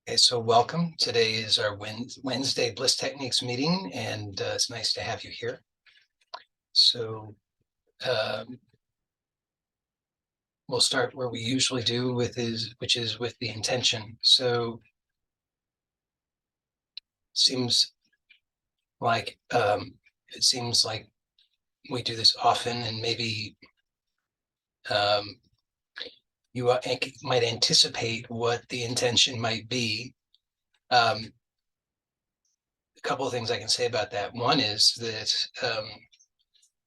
Okay, so welcome. Today is our Wednesday Bliss Techniques meeting, and it's nice to have you here. So we'll start where we usually do which is with the intention. So seems like it seems like we do this often, and maybe um, you might anticipate what the intention might be. A couple of things I can say about that. One is that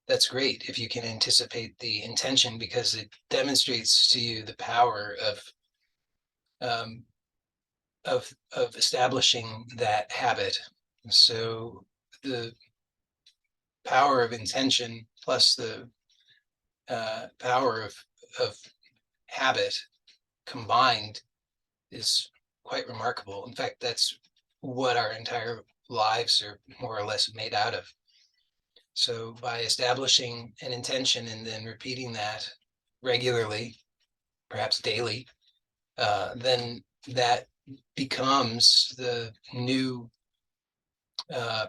that's great if you can anticipate the intention, because it demonstrates to you the power um, of establishing that habit. So the power of intention plus the power of habit combined is quite remarkable. In fact, that's what our entire lives are more or less made out of. So by establishing an intention and then repeating that regularly, perhaps daily, then that becomes the new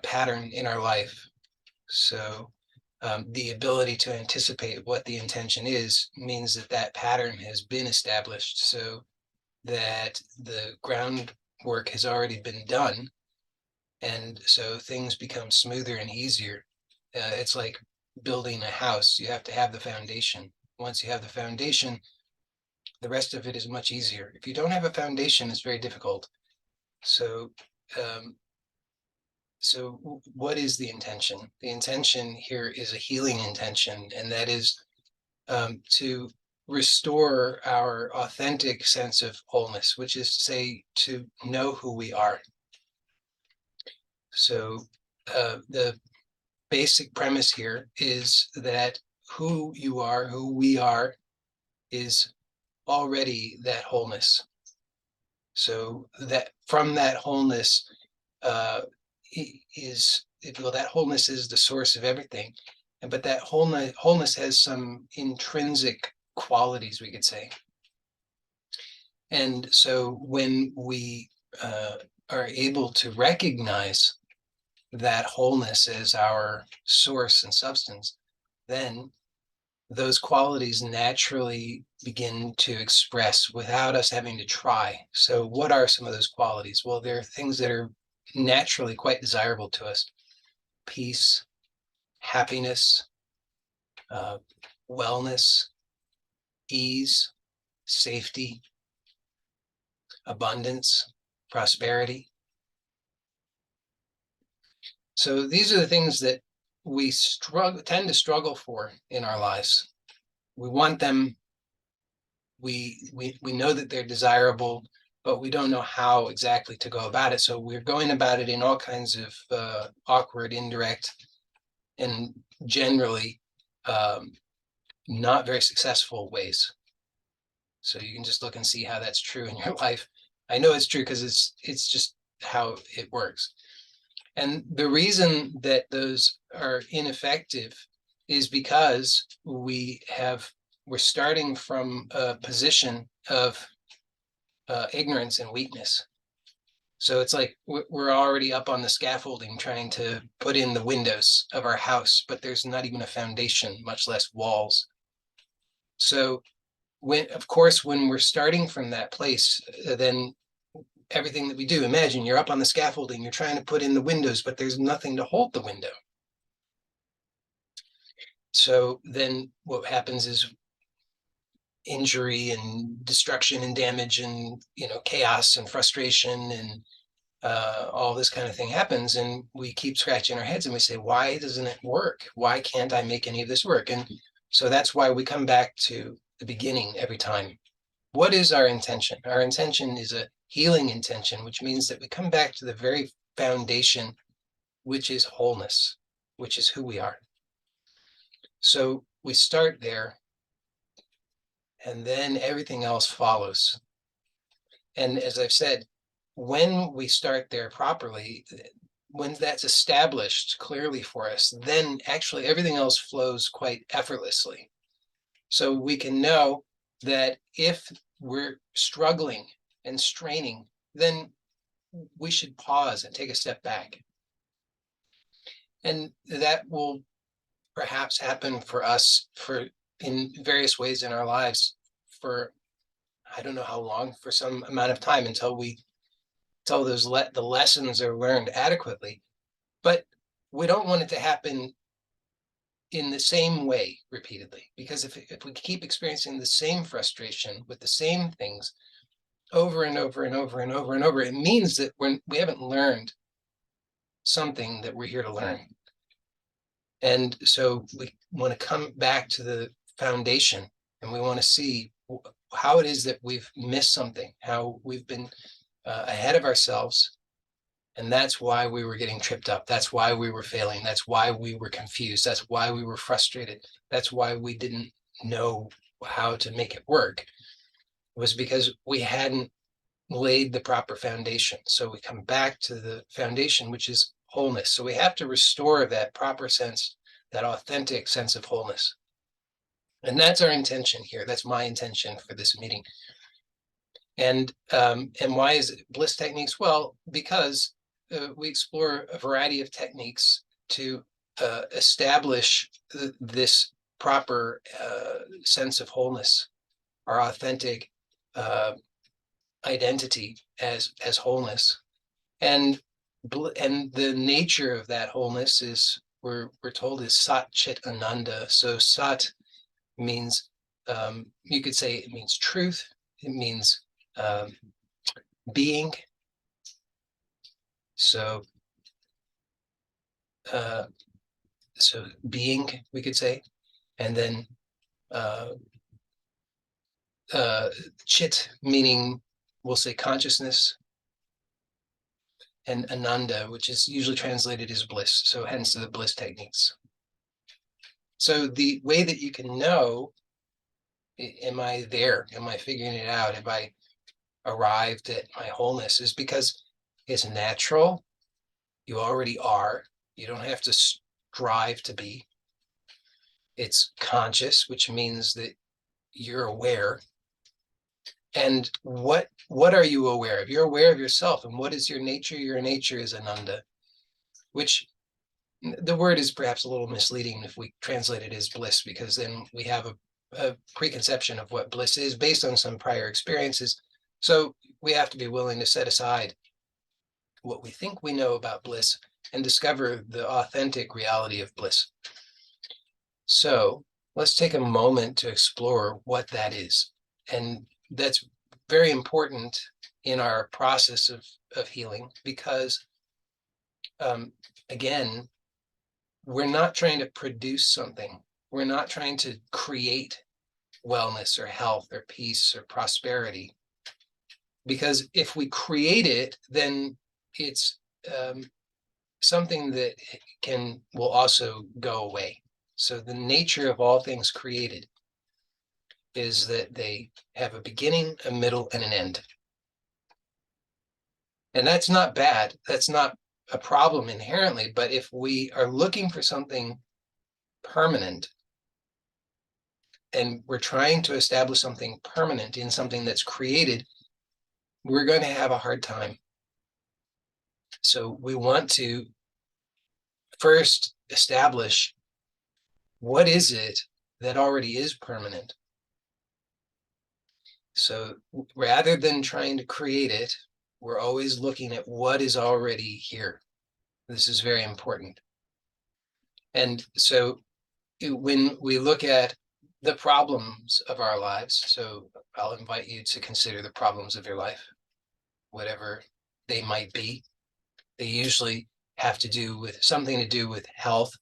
pattern in our life. So the ability to anticipate what the intention is means that that pattern has been established, so that the groundwork has already been done. And so things become smoother and easier. It's like building a house. You have to have the foundation. Once you have the foundation, the rest of it is much easier. If you don't have a foundation, it's very difficult. So, um, so what is the intention? The intention here is a healing intention, and that is to restore our authentic sense of wholeness, which is to say, to know who we are. So the basic premise here is that who you are, who we are, is already that wholeness. So that from that wholeness that wholeness is the source of everything. But that wholeness has some intrinsic qualities, we could say. And so when we are able to recognize that wholeness as our source and substance, then those qualities naturally begin to express without us having to try. So what are some of those qualities? Well, there are things that are naturally quite desirable to us: peace, happiness, uh, wellness, ease, safety, abundance, prosperity. So these are the things that we tend to struggle for in our lives. We want them. We know that they're desirable, but we don't know how exactly to go about it. So we're going about it in all kinds of awkward, indirect, and generally not very successful ways. So you can just look and see how that's true in your life. I know it's true because it's just how it works. And the reason that those are ineffective is because we're starting from a position of ignorance and weakness. So it's like we're already up on the scaffolding trying to put in the windows of our house, but there's not even a foundation, much less walls. So of course, when we're starting from that place, then everything that we do, imagine you're up on the scaffolding, you're trying to put in the windows, but there's nothing to hold the window. So then what happens is injury and destruction and damage and chaos and frustration and all this kind of thing happens, and we keep scratching our heads and we say, why doesn't it work? Why can't I make any of this work? And so that's why we come back to the beginning every time. What is our intention? Our intention is a healing intention, which means that we come back to the very foundation, which is wholeness, which is who we are. So we start there, and then everything else follows. And as I've said, when we start there properly, when that's established clearly for us, then actually everything else flows quite effortlessly. So we can know that if we're struggling and straining, then we should pause and take a step back. And that will perhaps happen for us in various ways in our lives for, I don't know how long, for some amount of time until the lessons are learned adequately. But we don't want it to happen in the same way repeatedly, because if we keep experiencing the same frustration with the same things over and over and over and over and over, it means that we haven't learned something that we're here to learn. And so we want to come back to the foundation, and we want to see how it is that we've missed something, how we've been ahead of ourselves. And that's why we were getting tripped up. That's why we were failing. That's why we were confused. That's why we were frustrated. That's why we didn't know how to make it work. It was because we hadn't laid the proper foundation. So we come back to the foundation, which is wholeness. So we have to restore that proper sense, that authentic sense of wholeness. And that's our intention here. That's my intention for this meeting. And why is it Bliss techniques? Well, because we explore a variety of techniques to establish this proper sense of wholeness, our authentic identity as wholeness, and the nature of that wholeness is we're told is Sat Chit Ananda. So Sat means you could say it means truth. It means being. So being, we could say, and then Chit meaning, we'll say, consciousness, and Ananda, which is usually translated as bliss. So hence the bliss techniques. So the way that you can know, am I there? Am I figuring it out? Have I arrived at my wholeness? Is because it's natural. You already are. You don't have to strive to be. It's conscious, which means that you're aware. And what are you aware of? You're aware of yourself. And what is your nature? Your nature is Ananda, which the word is perhaps a little misleading if we translate it as bliss, because then we have a preconception of what bliss is based on some prior experiences. So we have to be willing to set aside what we think we know about bliss and discover the authentic reality of bliss. So let's take a moment to explore what that is. And that's very important in our process of healing, because again, we're not trying to produce something. We're not trying to create wellness or health or peace or prosperity. Because if we create it, then it's something that will also go away. So the nature of all things created is that they have a beginning, a middle, and an end. And that's not bad. That's not a problem inherently. But if we are looking for something permanent, and we're trying to establish something permanent in something that's created, we're going to have a hard time. So we want to first establish, what is it that already is permanent? So rather than trying to create it, we're always looking at what is already here. This is very important. And so when we look at the problems of our lives, so I'll invite you to consider the problems of your life, whatever they might be. They usually have to do with something to do with health,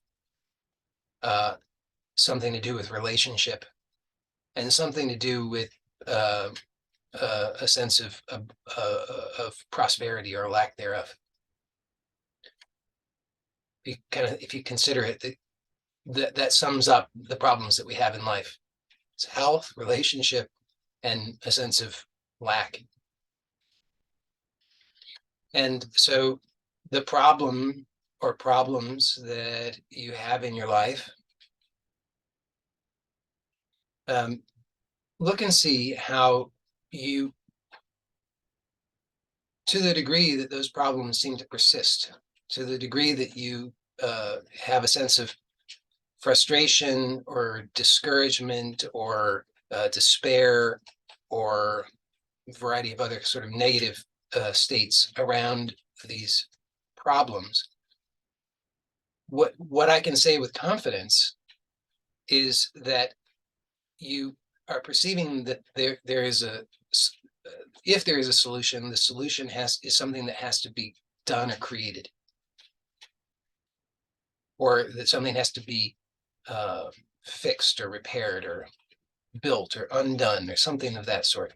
something to do with relationship, and something to do with a sense of prosperity or lack thereof. If you consider it, that sums up the problems that we have in life. It's health, relationship, and a sense of lack. And so the problem or problems that you have in your life, look and see how you to the degree that those problems seem to persist, to the degree that you have a sense of frustration or discouragement or despair or a variety of other sort of negative states around these problems, what I can say with confidence is that you are perceiving that there is if there is a solution, the solution is something that has to be done or created, or that something has to be fixed or repaired or built or undone or something of that sort.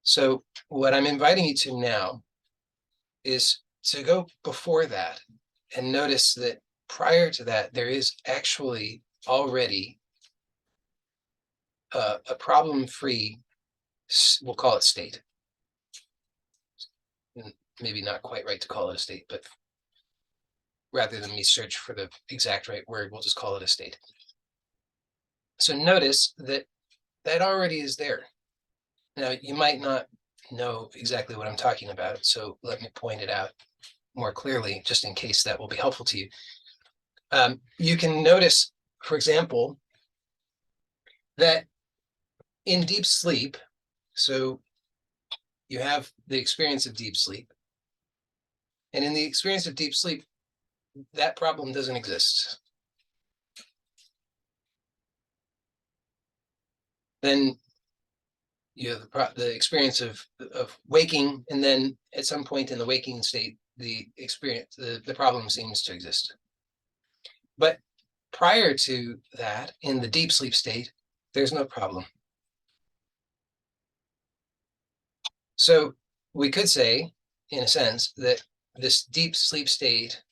So what I'm inviting you to now is to go before that and notice that prior to that, there is actually already a problem-free, we'll call it state. Maybe not quite right to call it a state, but rather than me search for the exact right word, we'll just call it a state. So notice that that already is there. Now, you might not know exactly what I'm talking about, so let me point it out more clearly, just in case that will be helpful to you. You can notice, for example, that in deep sleep, so you have the experience of deep sleep, and in the experience of deep sleep, that problem doesn't exist. Then you have the experience of waking, and then at some point in the waking state, the problem seems to exist. But prior to that, in the deep sleep state, there's no problem. So we could say, in a sense, that this deep sleep state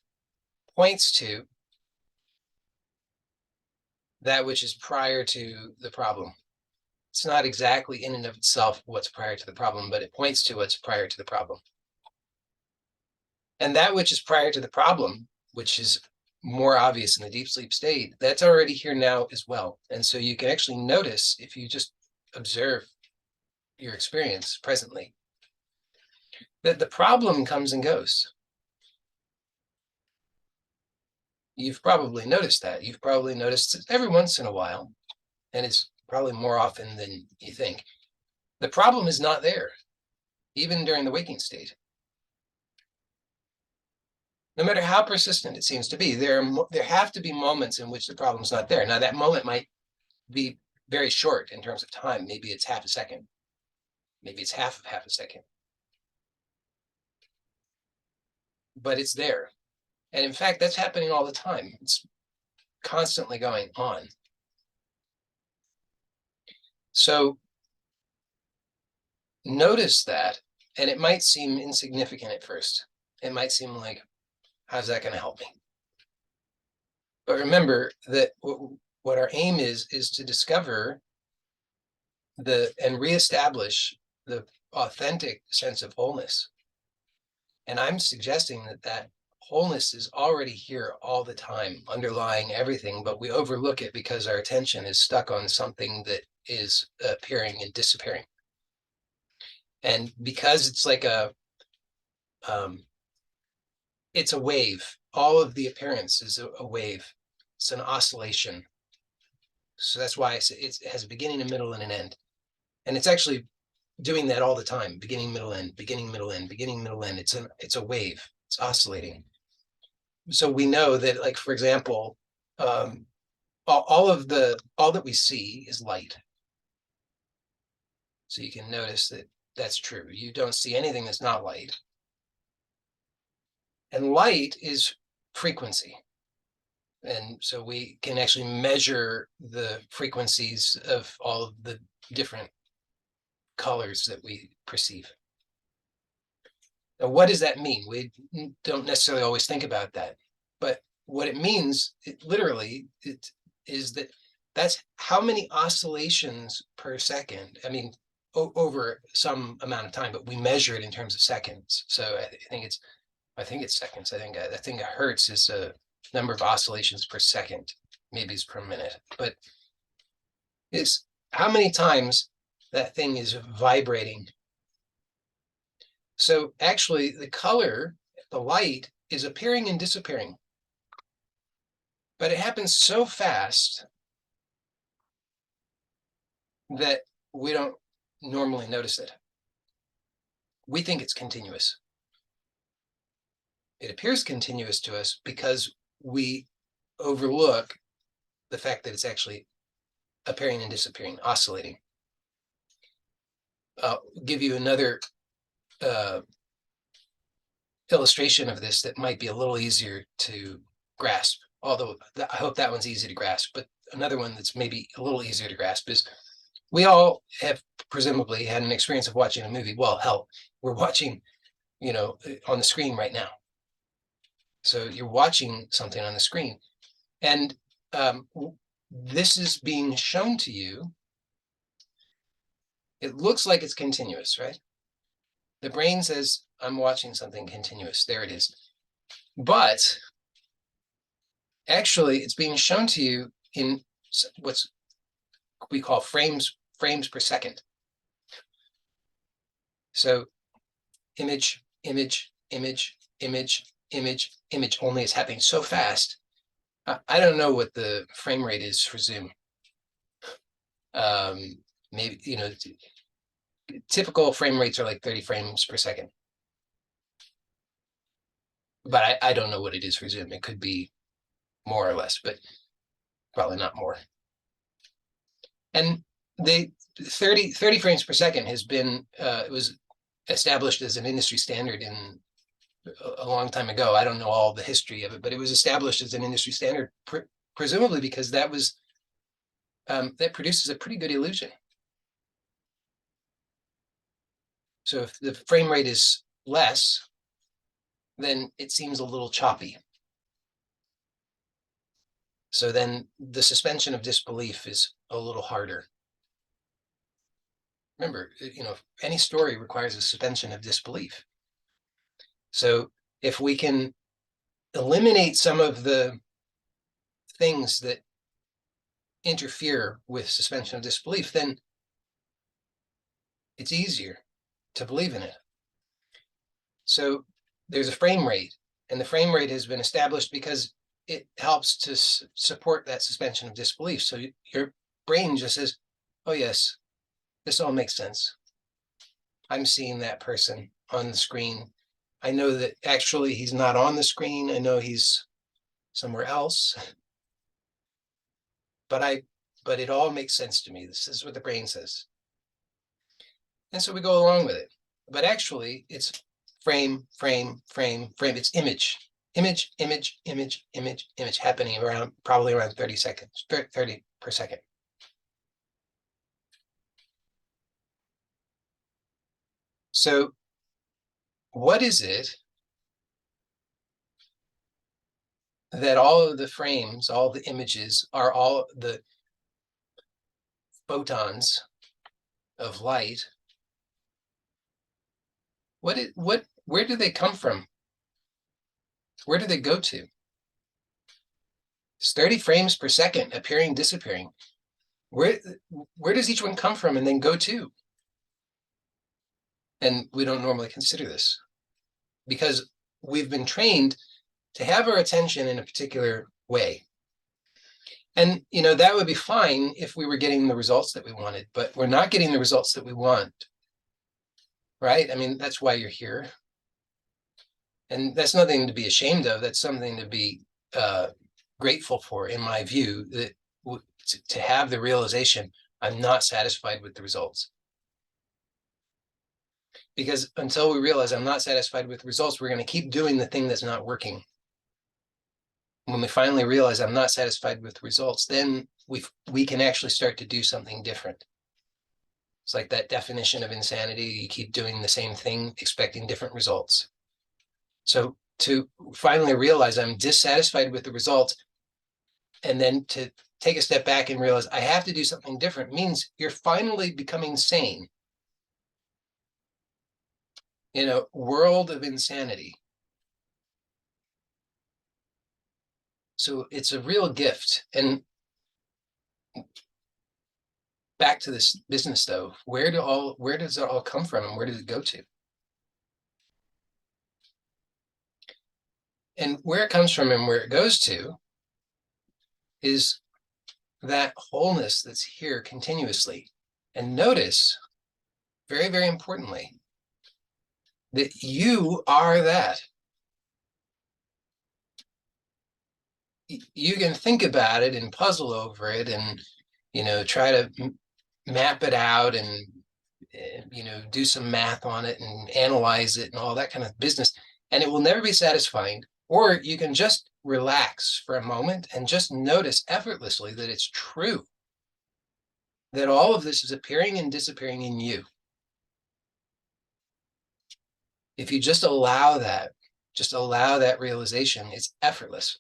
points to that which is prior to the problem. It's not exactly in and of itself what's prior to the problem, but it points to what's prior to the problem. And that which is prior to the problem, which is more obvious in the deep sleep state, that's already here now as well. And so you can actually notice, if you just observe your experience presently, that the problem comes and goes. You've probably noticed that. You've probably noticed it every once in a while, and it's probably more often than you think. The problem is not there, even during the waking state. No matter how persistent it seems to be, there have to be moments in which the problem's not there. Now, that moment might be very short in terms of time. Maybe it's half a second. Maybe it's half of a second. But it's there. And in fact, that's happening all the time. It's constantly going on. So notice that, and it might seem insignificant at first. It might seem like, how's that going to help me? But remember that what our aim is to discover and reestablish the authentic sense of wholeness. And I'm suggesting that wholeness is already here all the time, underlying everything, but we overlook it because our attention is stuck on something that is appearing and disappearing. And because it's like it's a wave. All of the appearance is a wave. It's an oscillation. So that's why it has a beginning, a middle, and an end. And it's actually doing that all the time: beginning, middle, end, beginning, middle, end, beginning, middle, end. It's a wave. It's oscillating. So we know that, like, for example, all that we see is light. So you can notice that that's true. You don't see anything that's not light. And light is frequency. And so we can actually measure the frequencies of all of the different colors that we perceive. Now, what does that mean? We don't necessarily always think about that, but what it means, literally, is that that's how many oscillations per second. I mean, over some amount of time, but we measure it in terms of seconds. So I think it's seconds. I think a hertz is a number of oscillations per second. Maybe it's per minute, but it's how many times that thing is vibrating So actually the color, the light, is appearing and disappearing. But it happens so fast that we don't normally notice it. We think it's continuous. It appears continuous to us because we overlook the fact that it's actually appearing and disappearing, oscillating. I'll give you another illustration of this that might be a little easier to grasp, although I hope that one's easy to grasp. But another one that's maybe a little easier to grasp is we all have presumably had an experience of watching a movie. Well, hell, we're watching, on the screen right now. So you're watching something on the screen, and this is being shown to you. It looks like it's continuous, right? The brain says, I'm watching something continuous. There it is. But actually, it's being shown to you in what's we call frames per second. So image, image, image, image, image, image, only is happening so fast. I don't know what the frame rate is for Zoom. Maybe, typical frame rates are like 30 frames per second. But I don't know what it is for Zoom. It could be more or less, but probably not more. And the 30 frames per second has been, it was established as an industry standard in a long time ago. I don't know all the history of it, but it was established as an industry standard, presumably because that produces a pretty good illusion. So if the frame rate is less, then it seems a little choppy. So then the suspension of disbelief is a little harder. Remember, any story requires a suspension of disbelief. So if we can eliminate some of the things that interfere with suspension of disbelief, then it's easier to believe in it. So there's a frame rate, and the frame rate has been established because it helps to support that suspension of disbelief. So your brain just says, oh yes, this all makes sense. I'm seeing that person on the screen. I know that actually he's not on the screen. I know he's somewhere else. But it all makes sense to me. This is what the brain says. And so we go along with it. But actually, it's frame, frame, frame, frame. It's image, image, image, image, image, image happening probably around 30 seconds, 30 per second. So what is it that all of the frames, all the images are all the photons of light? Where do they come from? Where do they go to? It's 30 frames per second, appearing, disappearing. Where does each one come from and then go to? And we don't normally consider this because we've been trained to have our attention in a particular way. And, that would be fine if we were getting the results that we wanted, but we're not getting the results that we want, right? I mean, that's why you're here. And that's nothing to be ashamed of. That's something to be grateful for, in my view, that to have the realization, I'm not satisfied with the results. Because until we realize I'm not satisfied with the results, we're going to keep doing the thing that's not working. When we finally realize I'm not satisfied with the results, then we can actually start to do something different. It's like that definition of insanity. You keep doing the same thing, expecting different results. So to finally realize I'm dissatisfied with the results, and then to take a step back and realize I have to do something different, means you're finally becoming sane. In a world of insanity. So it's a real gift. And back to this business though, where does it all come from and where does it go to? And where it comes from and where it goes to is that wholeness that's here continuously. And notice, very, very importantly, that you are that. You can think about it and puzzle over it and, try to map it out and, do some math on it and analyze it and all that kind of business. And it will never be satisfying. Or you can just relax for a moment and just notice effortlessly that it's true, that all of this is appearing and disappearing in you. If you just allow that realization, it's effortless.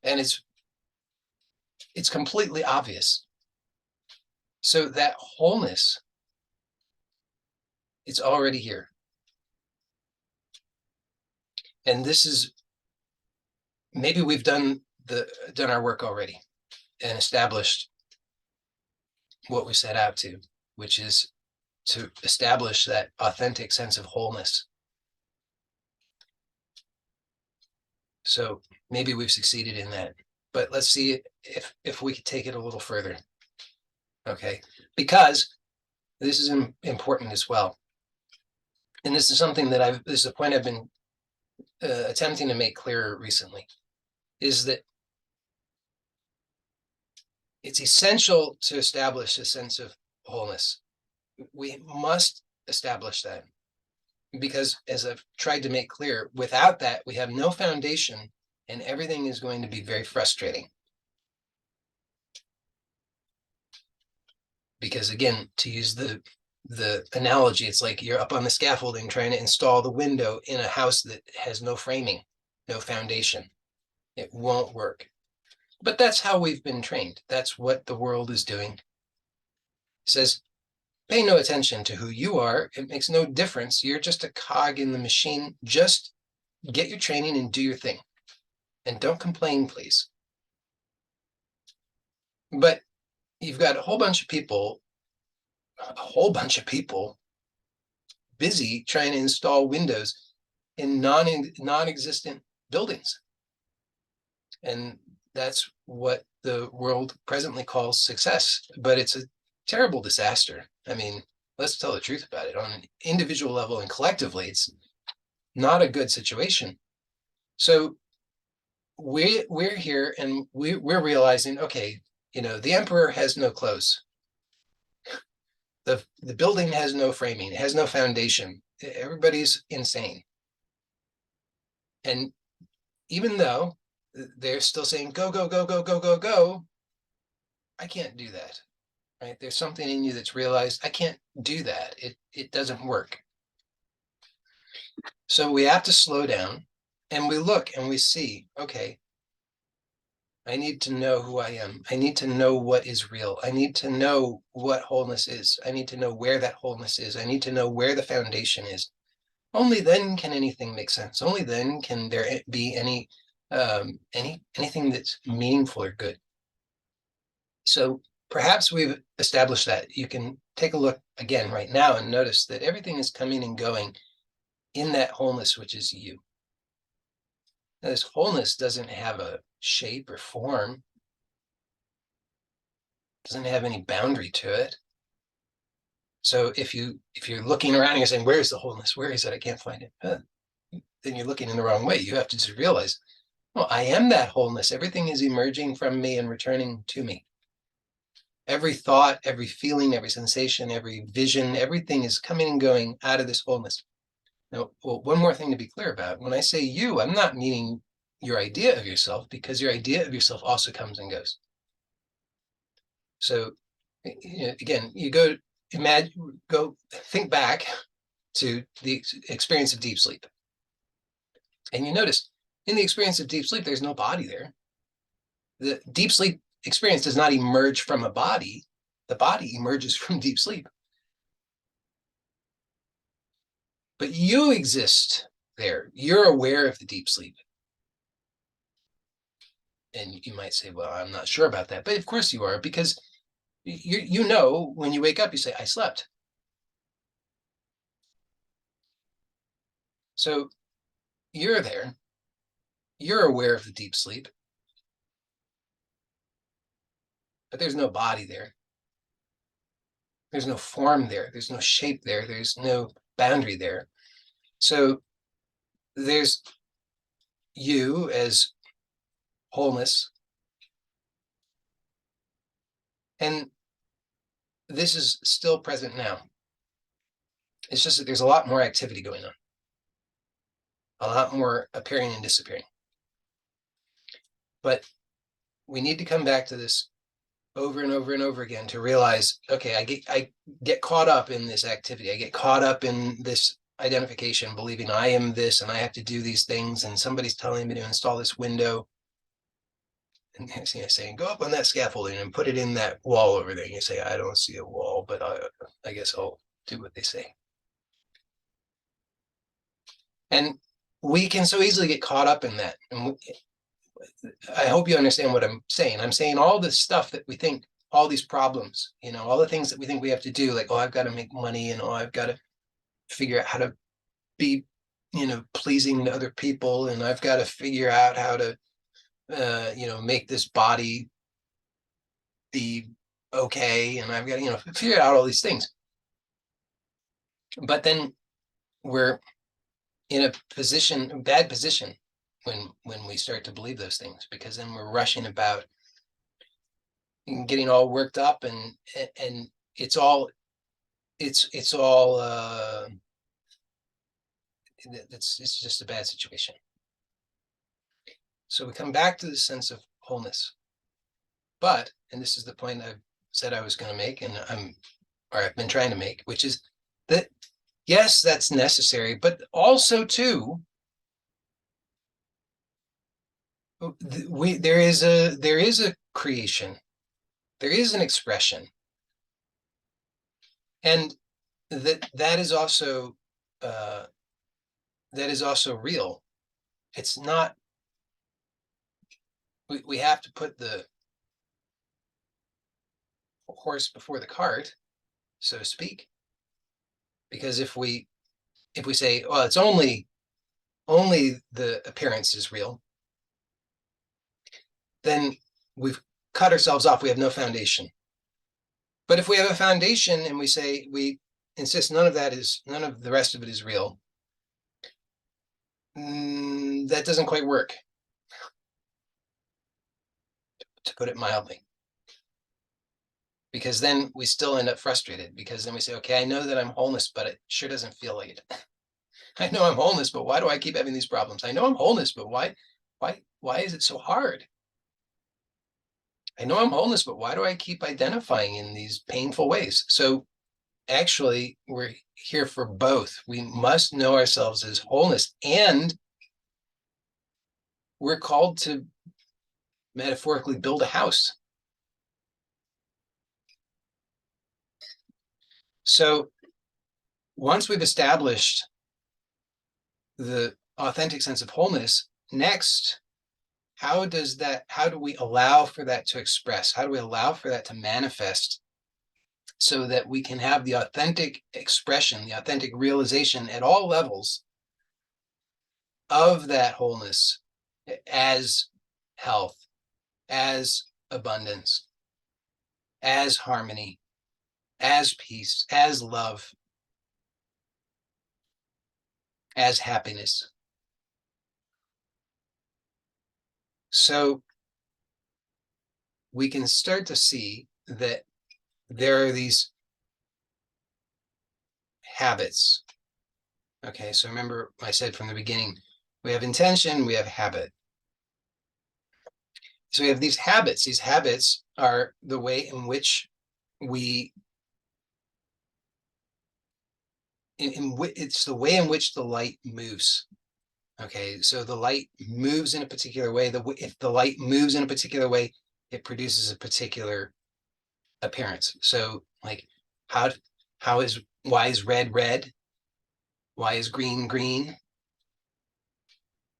And it's completely obvious. So that wholeness, it's already here. And this is, maybe we've done our work already and established what we set out to, which is to establish that authentic sense of wholeness. So maybe we've succeeded in that, but let's see if we could take it a little further. Okay, because this is important as well. And this is something that this is a point I've been attempting to make clearer recently, is that it's essential to establish a sense of wholeness. We must establish that, because as I've tried to make clear, without that, we have no foundation and everything is going to be very frustrating. Because again, to use the analogy, it's like you're up on the scaffolding trying to install the window in a house that has no framing, no foundation. It won't work. But that's how we've been trained. That's what the world is doing. It says, pay no attention to who you are. It makes no difference. You're just a cog in the machine. Just get your training and do your thing. And don't complain, please. But you've got a whole bunch of people busy trying to install windows in non-existent buildings. And that's what the world presently calls success. But it's a terrible disaster. I mean, let's tell the truth about it. On an individual level and collectively, it's not a good situation. So we're here and we're realizing, okay, the emperor has no clothes. The building has no framing, it has no foundation. Everybody's insane. And even though they're still saying, go, go, go, go, go, go, go, I can't do that, right? There's something in you that's realized, I can't do that. It doesn't work. So we have to slow down and we look and we see, okay, I need to know who I am. I need to know what is real. I need to know what wholeness is. I need to know where that wholeness is. I need to know where the foundation is. Only then can anything make sense. Only then can there be anything that's meaningful or good. So perhaps we've established that. You can take a look again right now and notice that everything is coming and going in that wholeness, which is you. Now, this wholeness doesn't have a shape or form, doesn't have any boundary to it. So if you're looking around and you're saying, where's the wholeness? Where is it? I can't find it. Then you're looking in the wrong way. You have to just realize, well, I am that wholeness. Everything is emerging from me and returning to me. Every thought, every feeling, every sensation, every vision, everything is coming and going out of this wholeness. Now, one more thing to be clear about. When I say you, I'm not meaning your idea of yourself, because your idea of yourself also comes and goes. So again, you go think back to the experience of deep sleep. And you notice in the experience of deep sleep, there's no body there. The deep sleep experience does not emerge from a body. The body emerges from deep sleep. But you exist there. You're aware of the deep sleep. And you might say, well, I'm not sure about that. But of course you are, because you know, when you wake up, you say, I slept. So you're there. you're aware of the deep sleep, but there's no body there. There's no form there. There's no shape there. There's no boundary there. So there's you as wholeness. And this is still present now. It's just that there's a lot more activity going on, a lot more appearing and disappearing. But we need to come back to this over and over and over again to realize, okay, I get caught up in this activity. I get caught up in this identification, believing I am this and I have to do these things, and somebody's telling me to install this window. And you're saying, go up on that scaffolding and put it in that wall over there. And you say, I don't see a wall, but I guess I'll do what they say. And we can so easily get caught up in that. And I hope you understand what I'm saying. I'm saying all this stuff that we think, all these problems, all the things that we think we have to do, like, oh, I've got to make money, and oh, I've got to figure out how to be, pleasing to other people, and I've got to figure out how to, make this body be okay, and I've got to, figure out all these things. But then we're in a bad position when we start to believe those things, because then we're rushing about and getting all worked up, and it's all it's just a bad situation. So we come back to the sense of wholeness. But, and this is the point I said I was going to make, and I've been trying to make, which is that yes, that's necessary, but also too, there is a creation, there is an expression, and that is also real. It's not. We have to put the horse before the cart, so to speak, because if we say, well, it's only the appearance is real, then we've cut ourselves off. We have no foundation. But if we have a foundation and we insist none of the rest of it is real, that doesn't quite work, to put it mildly. Because then we still end up frustrated, because then we say, okay, I know that I'm wholeness, but it sure doesn't feel like it. I know I'm wholeness, but why do I keep having these problems? I know I'm wholeness, but why is it so hard? I know I'm wholeness, but why do I keep identifying in these painful ways? So actually, we're here for both. We must know ourselves as wholeness, and we're called to metaphorically build a house. So once we've established the authentic sense of wholeness, next, how do we allow for that to express? How do we allow for that to manifest, so that we can have the authentic expression, the authentic realization at all levels of that wholeness, as health, as abundance, as harmony, as peace, as love, as happiness? So we can start to see that there are these habits. Okay, so remember I said from the beginning, we have intention, we have habit. So we have these habits. These habits are the way in which it's the way in which the light moves. Okay, so the light moves in a particular way. If the light moves in a particular way, it produces a particular appearance. So, like, why is red red? Why is green green?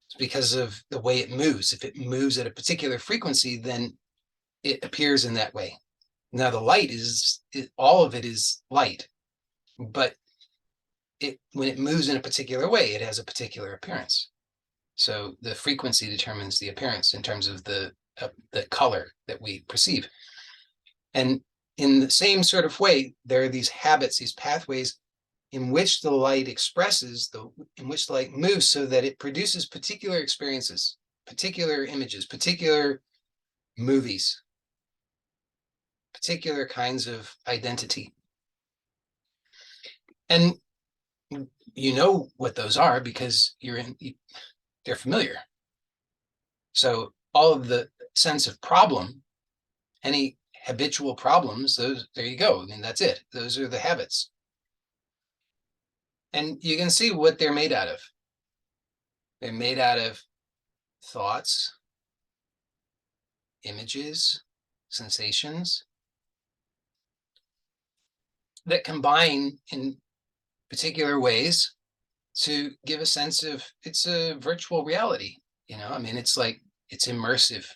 It's because of the way it moves. If it moves at a particular frequency, then it appears in that way. Now, the light all of it is light, but when it moves in a particular way, it has a particular appearance. So the frequency determines the appearance in terms of the color that we perceive. And in the same sort of way, there are these habits, these pathways in which the light expresses, in which the light moves so that it produces particular experiences, particular images, particular movies, particular kinds of identity. And you know what those are because they're familiar. So all of the sense of problem, any habitual problems, those, there you go. I mean, that's it. Those are the habits. And you can see what they're made out of. They're made out of thoughts, images, sensations that combine in particular ways to give a sense of, it's a virtual reality. I mean, it's like, it's immersive.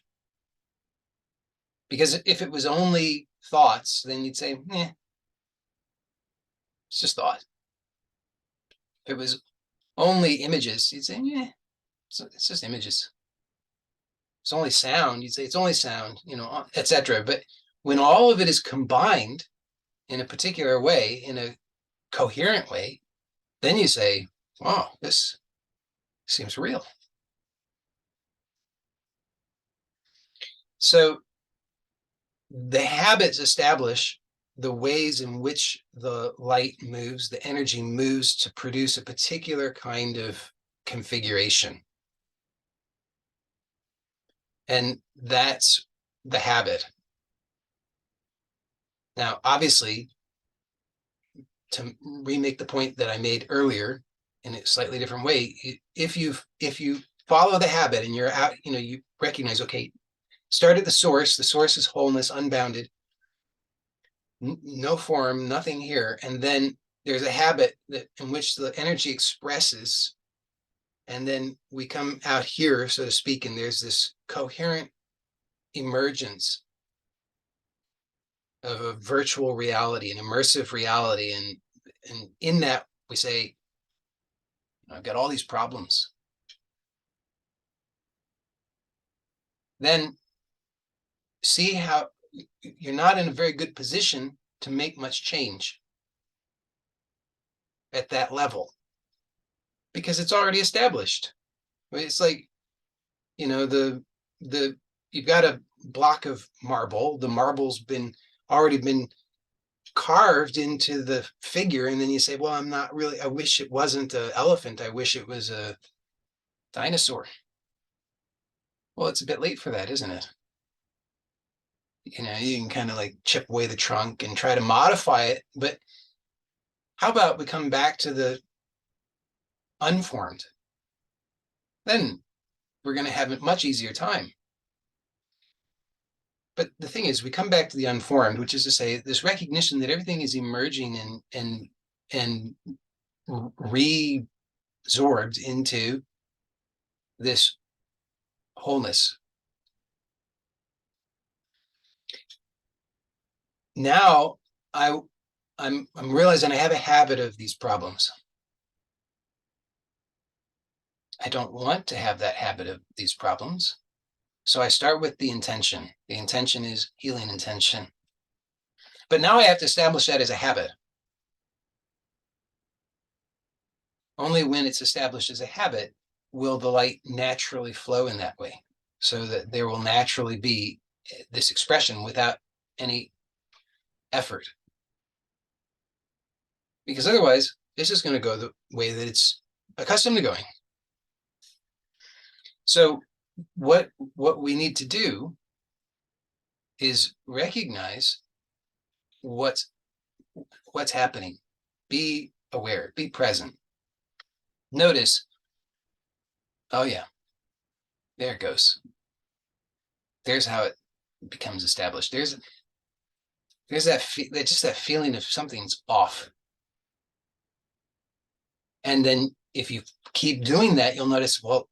Because if it was only thoughts, then you'd say, it's just thought. If it was only images, you'd say, it's just images. It's only sound, you'd say it's only sound, etc. But when all of it is combined in a particular way, in a coherent way, then you say, wow, this seems real. So the habits establish the ways in which the light moves, the energy moves to produce a particular kind of configuration. And that's the habit. Now, obviously, to remake the point that I made earlier in a slightly different way, if you follow the habit and you're out, you recognize, okay, start at the source is wholeness, unbounded, no form, nothing here. And then there's a habit in which the energy expresses, and then we come out here, so to speak, and there's this coherent emergence of a virtual reality, an immersive reality. And in that we say, I've got all these problems. Then see how you're not in a very good position to make much change at that level because it's already established. It's like, you've got a block of marble, the marble's already been carved into the figure, and then you say, well, I wish it wasn't an elephant, I wish it was a dinosaur. Well, it's a bit late for that, isn't it? You can kind of like chip away the trunk and try to modify it, but how about we come back to the unformed? Then we're going to have a much easier time. But the thing is, we come back to the unformed, which is to say, this recognition that everything is emerging and resorbed into this wholeness. Now I'm realizing I have a habit of these problems. I don't want to have that habit of these problems. So I start with the intention. The intention is healing intention. But now I have to establish that as a habit. Only when it's established as a habit will the light naturally flow in that way, so that there will naturally be this expression without any effort. Because otherwise, it's just going to go the way that it's accustomed to going. So what we need to do is recognize what's happening. Be aware, be present. Notice, oh yeah, there it goes. There's how it becomes established. There's that feeling of something's off. And then if you keep doing that, you'll notice, well, it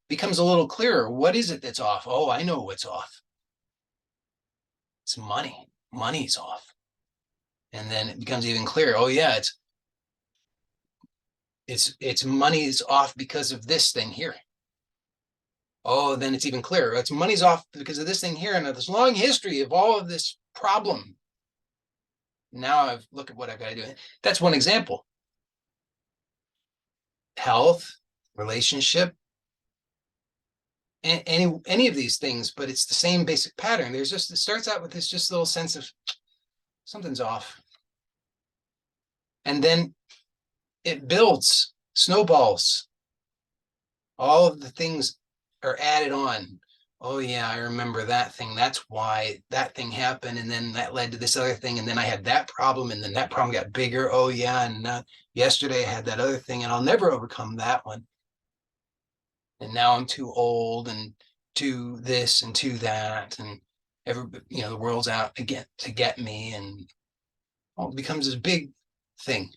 becomes a little clearer. What is it that's off? Oh, I know what's off. It's money. Money's off. And then it becomes even clearer. Oh yeah, it's money is off because of this thing here. Oh, then it's even clearer. It's money's off because of this thing here, and this long history of all of this problem. Now I've look at what I've got to do. That's one example. Health, relationship, any of these things, but it's the same basic pattern. There's just, it starts out with this just little sense of something's off. And then it builds, snowballs. All of the things are added on. Oh yeah, I remember that thing. That's why that thing happened. And then that led to this other thing. And then I had that problem. And then that problem got bigger. Oh yeah. And yesterday I had that other thing and I'll never overcome that one. And now I'm too old and to this and to that. And the world's out again to get me. And it becomes this big thing.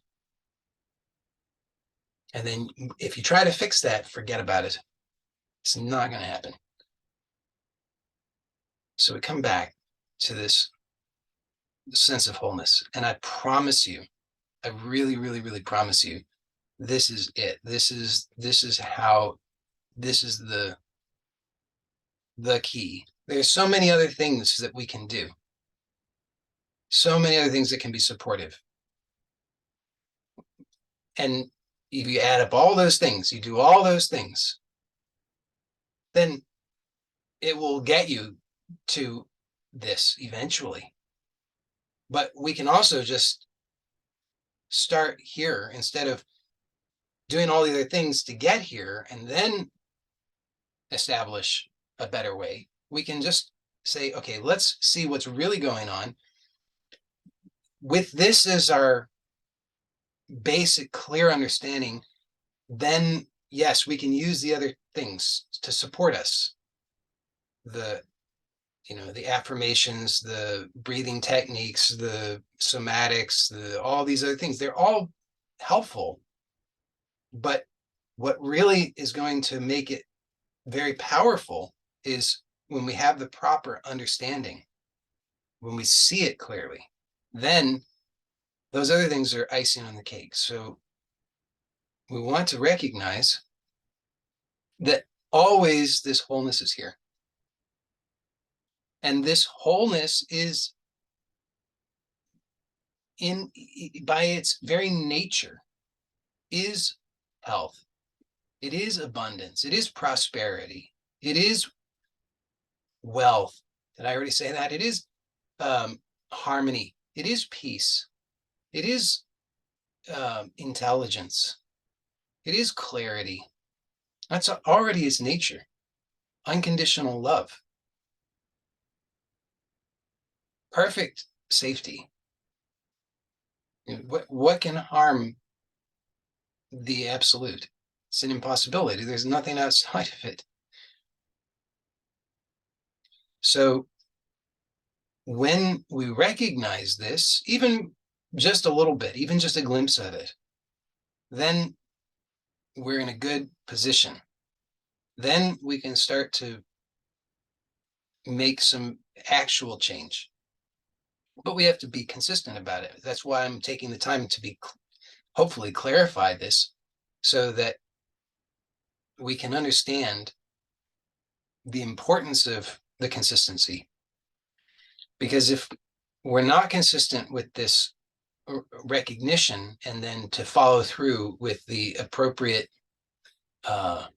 And then if you try to fix that, forget about it. It's not going to happen. So we come back to this sense of wholeness. And I promise you, I really, really, really promise you, this is it. This is the key. There's so many other things that we can do. So many other things that can be supportive. And if you add up all those things, you do all those things, then it will get you to this eventually. But we can also just start here instead of doing all the other things to get here and then establish a better way. We can just say, okay, let's see what's really going on. With this as our basic, clear understanding, then yes, we can use the other things to support us. The affirmations, the breathing techniques, the somatics, all these other things, they're all helpful. But what really is going to make it very powerful is when we have the proper understanding, when we see it clearly, then those other things are icing on the cake. So we want to recognize that always this wholeness is here. And this wholeness is by its very nature is health. It is abundance. It is prosperity. It is wealth. Did I already say that? It is harmony. It is peace. It is intelligence. It is clarity. That's already its nature. Unconditional love. Perfect safety. What can harm the absolute? It's an impossibility. There's nothing outside of it. So when we recognize this, even just a little bit, even just a glimpse of it, then we're in a good position. Then we can start to make some actual change. But we have to be consistent about it. That's why I'm taking the time to hopefully clarify this so that we can understand the importance of the consistency. Because if we're not consistent with this recognition and then to follow through with the appropriate I'll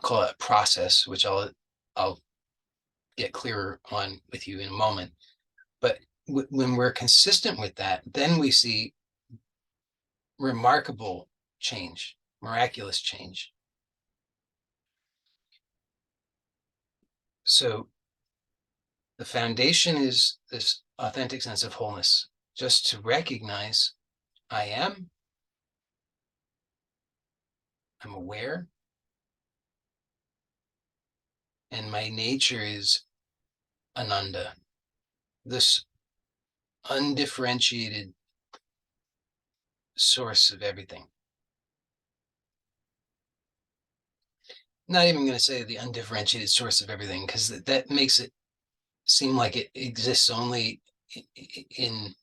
call it process, which I'll get clearer on with you in a moment. But when we're consistent with that, then we see remarkable change, miraculous change. So the foundation is this authentic sense of wholeness, just to recognize I'm aware, and my nature is Ananda, this undifferentiated source of everything. Not even going to say the undifferentiated source of everything, because that makes it seem like it exists only in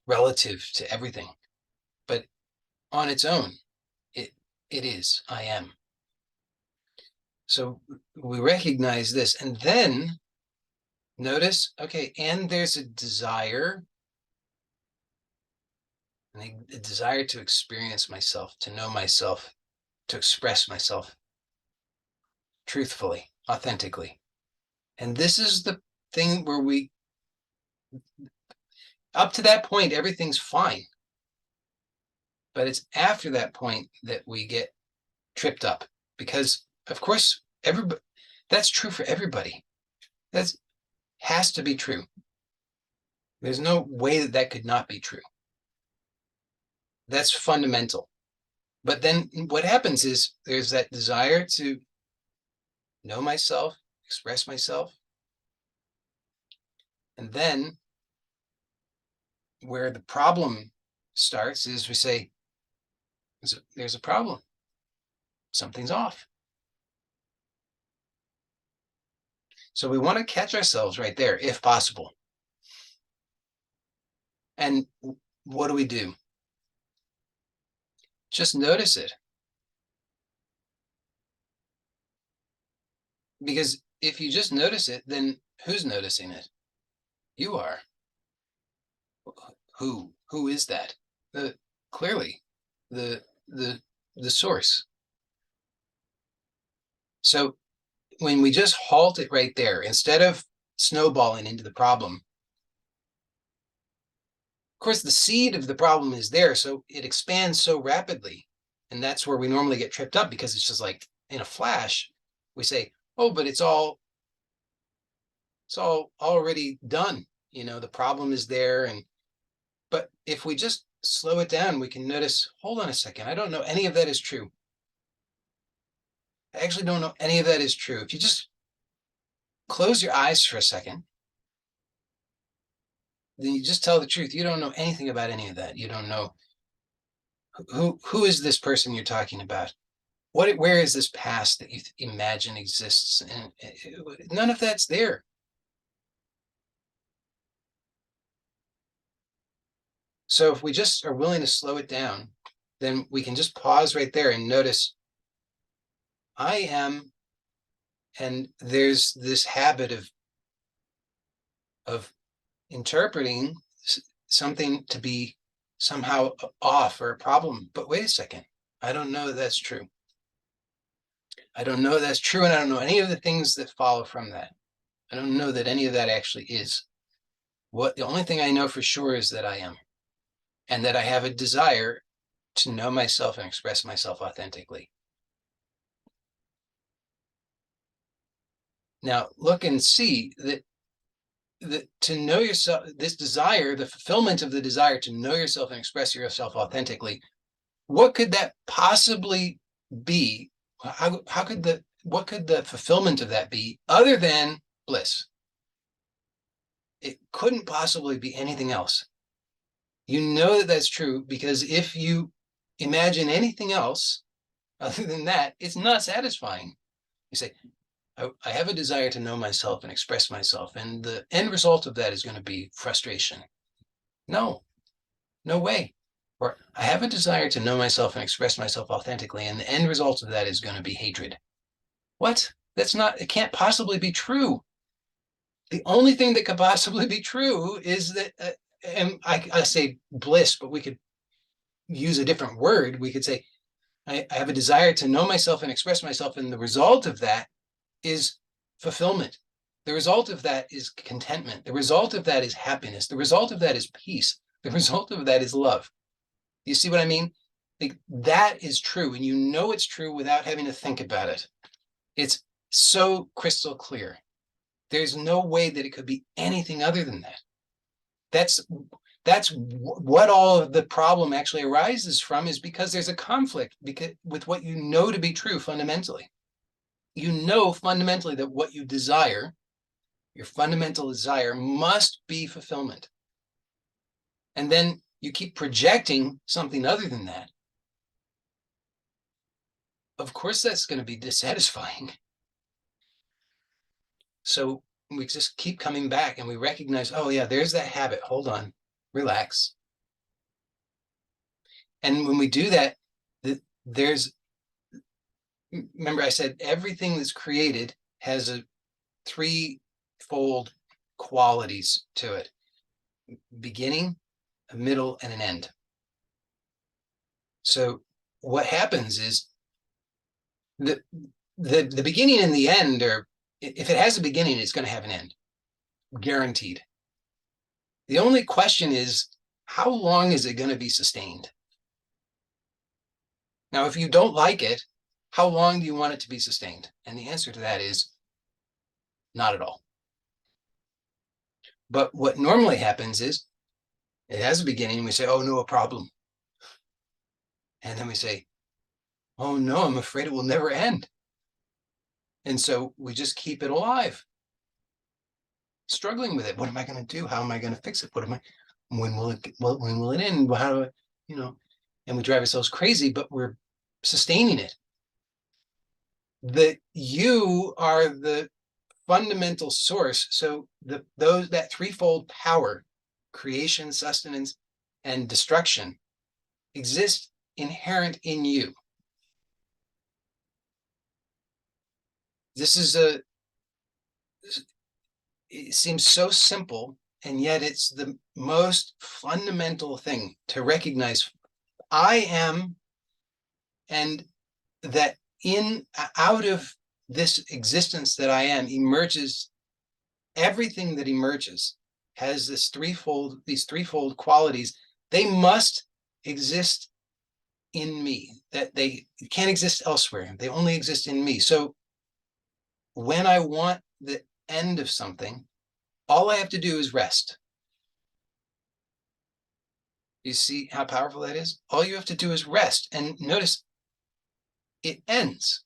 relative to everything. But on its own, It is, I am. So we recognize this, and then notice, okay, and there's a desire, a desire to experience myself, to know myself, to express myself truthfully, authentically. And this is the thing where up to that point, everything's fine. But it's after that point that we get tripped up, because of course, everybody, that's true for everybody. That has to be true. There's no way that that could not be true. That's fundamental. But then what happens is there's that desire to know myself, express myself. And then where the problem starts is we say, there's a problem. Something's off. So we want to catch ourselves right there, if possible. And what do we do? Just notice it. Because if you just notice it, then who's noticing it? You are. Who is that? Clearly, the source. So when we just halt it right there, instead of snowballing into the problem, of course, the seed of the problem is there, so it expands so rapidly. And that's where we normally get tripped up, because it's just like in a flash, we say, oh, but it's all already done. The problem is there. But if we just slow it down, we can notice, hold on a second, I don't know any of that is true. I actually don't know any of that is true. If you just close your eyes for a second, then you just tell the truth. You don't know anything about any of that. You don't know who is this person you're talking about. Where is this past that you imagine exists? And none of that's there. So if we just are willing to slow it down, then we can just pause right there and notice, I am, and there's this habit of interpreting something to be somehow off or a problem. But wait a second, I don't know that that's true. I don't know that's true, and I don't know any of the things that follow from that. I don't know that any of that actually is. The only thing I know for sure is that I am, and that I have a desire to know myself and express myself authentically. Now look and see that to know yourself, this desire, the fulfillment of the desire to know yourself and express yourself authentically, what could that possibly be? What could the fulfillment of that be other than bliss? It couldn't possibly be anything else. You know that that's true, because if you imagine anything else other than that, it's not satisfying. You say, I have a desire to know myself and express myself, and the end result of that is going to be frustration. No way. Or I have a desire to know myself and express myself authentically, and the end result of that is going to be hatred. What? It can't possibly be true. The only thing that could possibly be true is that, and I say bliss, but we could use a different word. We could say, I have a desire to know myself and express myself, and the result of that is fulfillment. The result of that is contentment. The result of that is happiness. The result of that is peace. The result of that is love. You see what I mean? Like, that is true, and you know it's true without having to think about it. It's so crystal clear. There's no way that it could be anything other than that. That's what all of the problem actually arises from, is because there's a conflict with what you know to be true fundamentally. You know fundamentally that what you desire, your fundamental desire, must be fulfillment. And then you keep projecting something other than that. Of course, that's going to be dissatisfying. So we just keep coming back, and we recognize, oh yeah, there's that habit. Hold on, relax. And when we do that, there's remember I said everything that's created has a threefold qualities to it: beginning, a middle, and an end. So what happens is the the beginning and the end are, if it has a beginning, it's going to have an end, guaranteed. The only question is, how long is it going to be sustained? Now, if you don't like it, how long do you want it to be sustained? And the answer to that is not at all. But what normally happens is it has a beginning, and we say, oh, no, a problem. And then we say, oh, no, I'm afraid it will never end. And so we just keep it alive, struggling with it. What am I going to do? How am I going to fix it? When will it end? How do I, and we drive ourselves crazy, but we're sustaining it. That you are the fundamental source. So that threefold power, creation, sustenance, and destruction, exist inherent in you. It seems so simple, and yet it's the most fundamental thing to recognize. I am, and that out of this existence that I am emerges everything that emerges, has these threefold qualities. They must exist in me, that they can't exist elsewhere. They only exist in me. So when I want the end of something, all I have to do is rest. You see how powerful that is? All you have to do is rest, and notice it ends.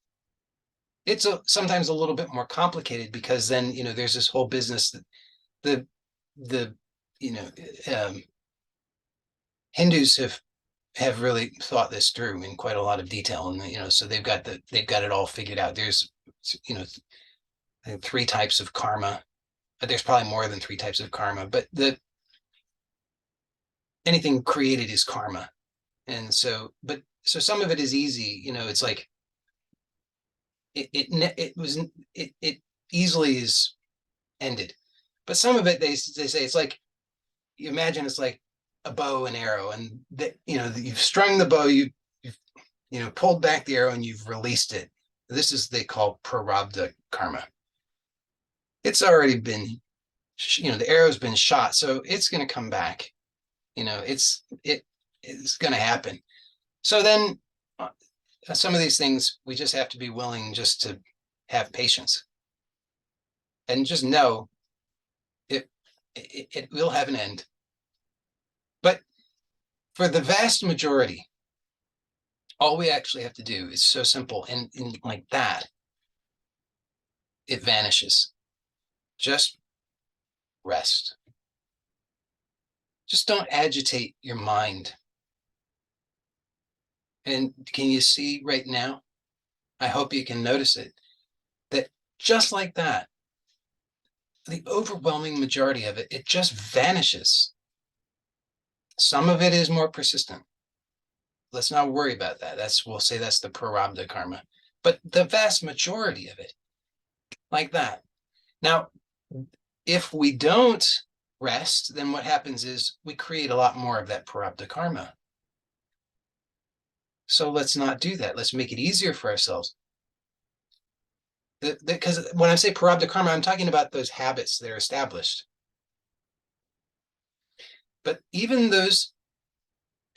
It's sometimes a little bit more complicated, because then, there's this whole business that the Hindus have really thought this through in quite a lot of detail, and so they've got it all figured out. There's I think 3 types of karma. There's probably more than 3 types of karma, but anything created is karma. And so some of it is easy. It's like it easily is ended, but some of it they say it's like, you imagine it's like a bow and arrow, and you've strung the bow, you've pulled back the arrow, and you've released it. This is, they call prarabdha karma. It's already been, the arrow's been shot, so it's going to come back. It's going to happen. So then some of these things, we just have to be willing just to have patience and just know it will have an end. But for the vast majority, all we actually have to do is so simple, and like that, it vanishes. Just rest. Just don't agitate your mind. And can you see right now? I hope you can notice it, that just like that, the overwhelming majority of it, it just vanishes. Some of it is more persistent. Let's not worry about that. We'll say that's the prarabdha karma. But the vast majority of it, like that. Now, if we don't rest, then what happens is we create a lot more of that prarabdha karma. So let's not do that. Let's make it easier for ourselves. Because when I say prarabdha karma, I'm talking about those habits that are established. But even those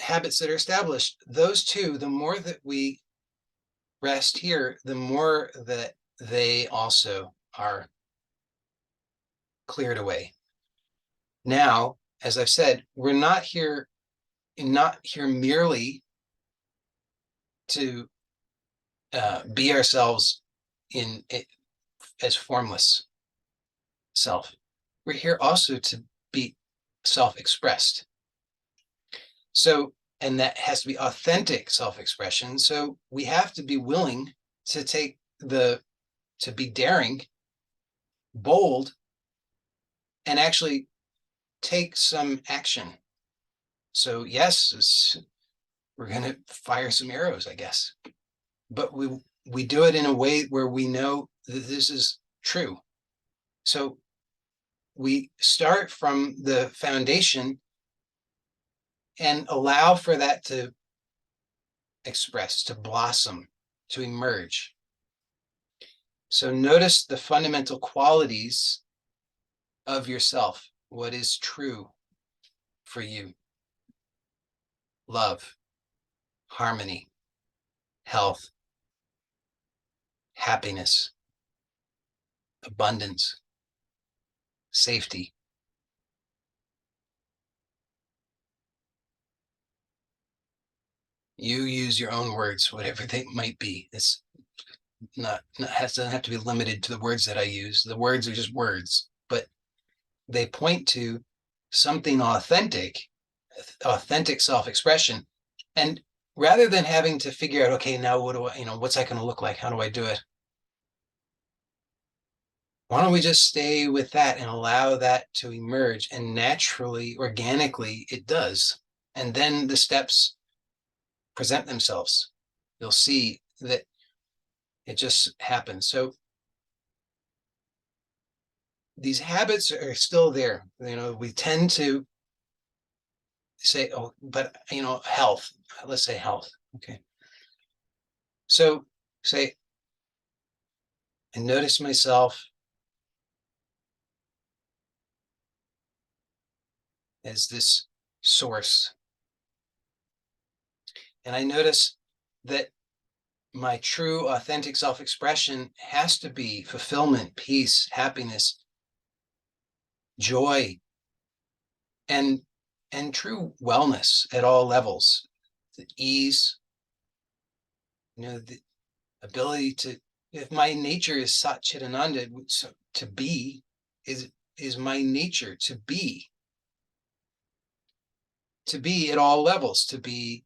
habits that are established, those two, the more that we rest here, the more that they also are cleared away. Now, as I've said, we're not here merely to be ourselves as formless self. We're here also to be self-expressed. So, and that has to be authentic self-expression. So we have to be willing to to be daring, bold, and actually take some action. So yes, we're going to fire some arrows, I guess, but we we do it in a way where we know that this is true. So we start from the foundation and allow for that to express, to blossom, to emerge. So notice the fundamental qualities of yourself. What is true for you? Love, harmony, health, happiness, abundance, safety. You use your own words, whatever they might be. It's doesn't have to be limited to the words that I use. The words are just words, but they point to something authentic self-expression. And rather than having to figure out, okay, now what do I, what's that going to look like? How do I do it? Why don't we just stay with that and allow that to emerge? And naturally, organically, it does. And then the steps present themselves. You'll see that it just happens. So these habits are still there. We tend to say, oh, but health. Let's say health. Okay. So say, I notice myself as this source. And I notice that my true, authentic self-expression has to be fulfillment, peace, happiness, joy, and true wellness at all levels. The ease, the ability to, if my nature is such at Ananda, so to be is my nature, to be at all levels, to be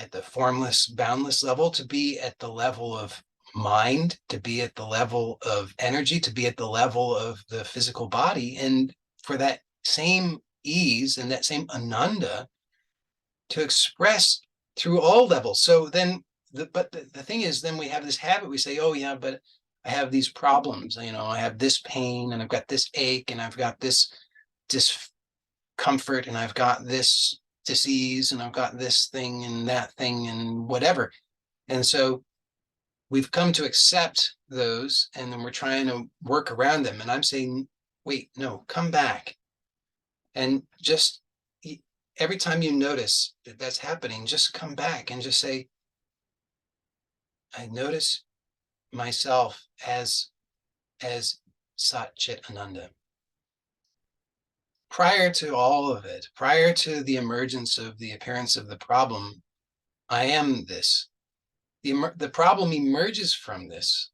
at the formless, boundless level, to be at the level of mind, to be at the level of energy, to be at the level of the physical body. And for that same ease and that same Ananda to express through all levels. So then, but the thing is, then we have this habit, we say, oh yeah, but I have these problems, I have this pain and I've got this ache and I've got this discomfort and I've got this disease and I've got this thing and that thing and whatever. And so we've come to accept those and then we're trying to work around them. And I'm saying, wait, no, come back. And just every time you notice that that's happening, just come back and just say, I notice myself as Satchit Ananda. Prior to all of it, prior to the emergence of the appearance of the problem, I am this. The problem emerges from this.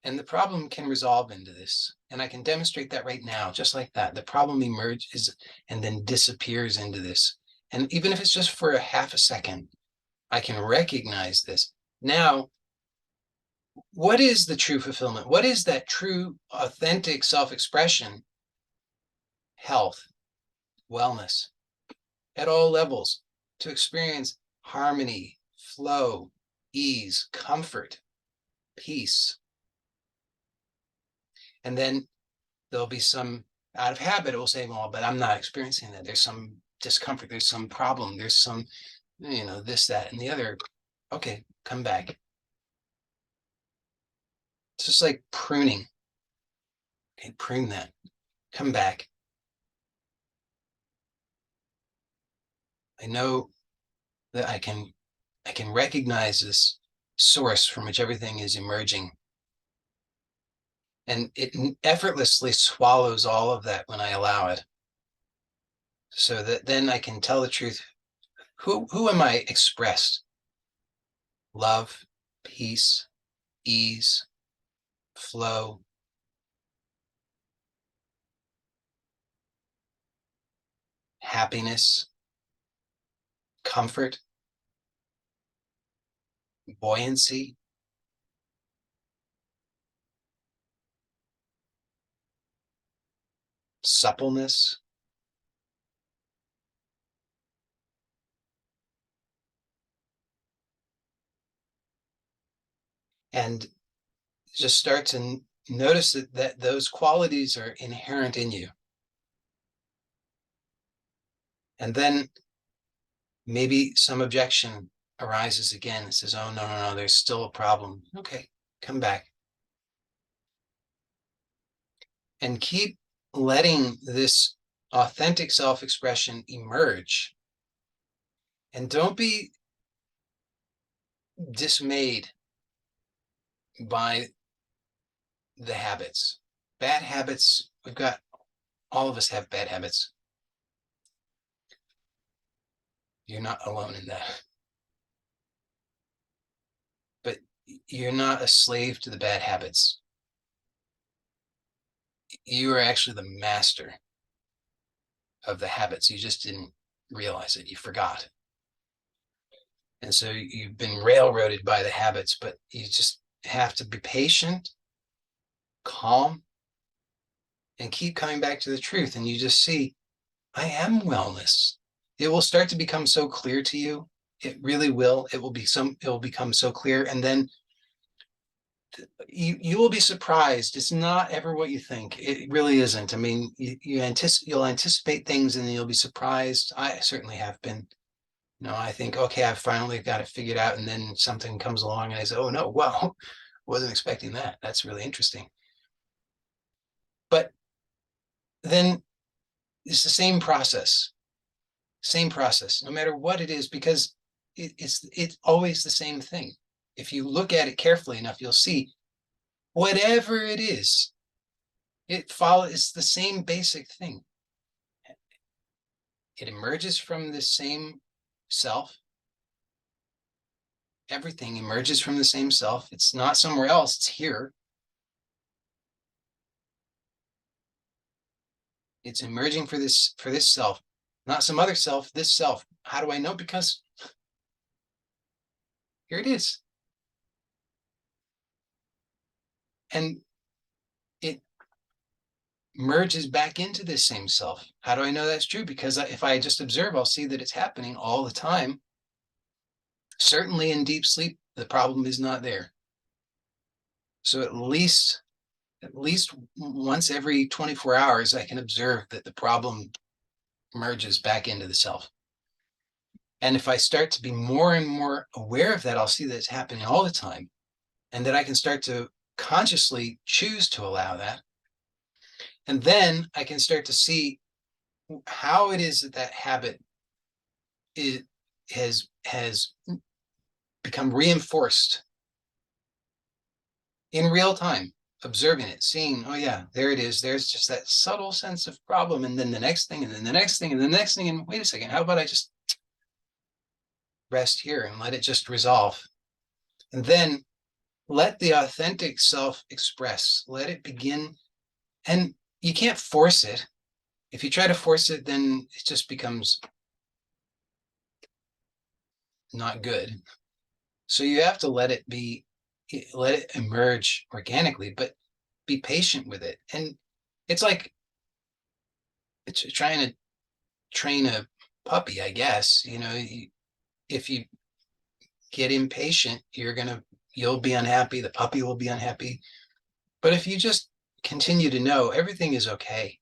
And the problem can resolve into this. And I can demonstrate that right now, just like that. The problem emerges and then disappears into this. And even if it's just for a half a second, I can recognize this. Now, what is the true fulfillment? What is that true, authentic self-expression? Health, wellness, at all levels, to experience harmony, flow, ease, comfort, peace. And then there'll be some, out of habit, it will say, well, but I'm not experiencing that. There's some discomfort, there's some problem, there's some, this, that, and the other. Okay, come back. It's just like pruning. Okay, prune that. Come back. I know that I can recognize this source from which everything is emerging. And it effortlessly swallows all of that when I allow it. So that then I can tell the truth. Who am I expressed? Love, peace, ease, flow, happiness, comfort, buoyancy, suppleness. and just start to notice that those qualities are inherent in you. And then maybe some objection arises again and says, oh, no, there's still a problem. Okay, come back. And keep letting this authentic self-expression emerge. And don't be dismayed by the habits. Bad habits, all of us have bad habits. You're not alone in that. But you're not a slave to the bad habits. You are actually the master of the habits. You just didn't realize it. You forgot. And so you've been railroaded by the habits, but you just have to be patient, calm, and keep coming back to the truth. And you just see, I am wellness. It will start to become so clear to you. It really will. It will become so clear. And then you will be surprised. It's not ever what you think. It really isn't. I mean, you'll anticipate things and you'll be surprised. I certainly have been. I think, okay, I've finally got it figured out. And then something comes along and I say, oh no, wow, wasn't expecting that. That's really interesting. But then it's the same process, no matter what it is, because it's always the same thing. If you look at it carefully enough, you'll see whatever it is, it's the same basic thing. It emerges from the same self. Everything emerges from the same self. It's not somewhere else, it's here. It's emerging for this self, not some other self, this self. How do I know? Because here it is. And it merges back into this same self. How do I know that's true? Because if I just observe, I'll see that it's happening all the time. Certainly in deep sleep, the problem is not there. So at least once every 24 hours, I can observe that the problem merges back into the self. And if I start to be more and more aware of that, I'll see that it's happening all the time. And that I can start to consciously choose to allow that. And then I can start to see how it is that habit has become reinforced in real time, observing it, seeing, oh yeah, there it is. There's just that subtle sense of problem. And then the next thing, and then the next thing, and the next thing. And wait a second, how about I just rest here and let it just resolve? And then let the authentic self express, let it begin. And you can't force it. If you try to force it, then it just becomes not good. So you have to let it emerge organically, but be patient with it. And it's like it's trying to train a puppy, I guess. If you get impatient, you'll be unhappy. The puppy will be unhappy. But if you just continue to know everything is okay,